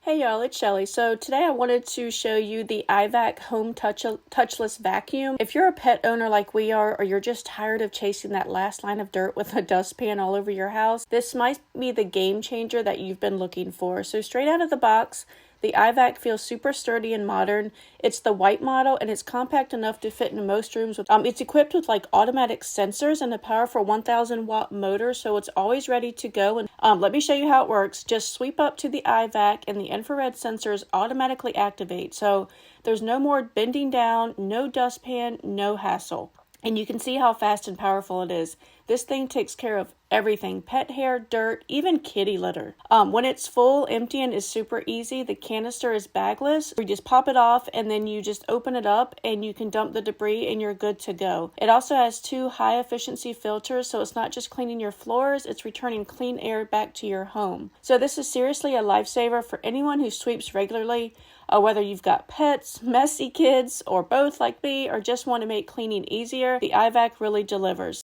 Hey y'all, it's Shelly. So today I wanted to show you the iVac Home Touchless Vacuum. If you're a pet owner like we are, or you're just tired of chasing that last line of dirt with a dustpan all over your house, this might be the game changer that you've been looking for. So straight out of the box, the iVac feels super sturdy and modern. It's the white model and it's compact enough to fit in most rooms. It's equipped with like automatic sensors and a powerful 1000 watt motor, so it's always ready to go. And let me show you how it works. Just sweep up to the iVac and the infrared sensors automatically activate. So there's no more bending down, no dustpan, no hassle. And you can see how fast and powerful it is. This thing takes care of everything: pet hair, dirt, even kitty litter. When it's full, emptying is super easy. The canister is bagless. You just pop it off and then you just open it up and you can dump the debris and you're good to go. It also has 2 high efficiency filters, so it's not just cleaning your floors, it's returning clean air back to your home. So this is seriously a lifesaver for anyone who sweeps regularly. Whether you've got pets, messy kids, or both like me, or just want to make cleaning easier, the iVac really delivers.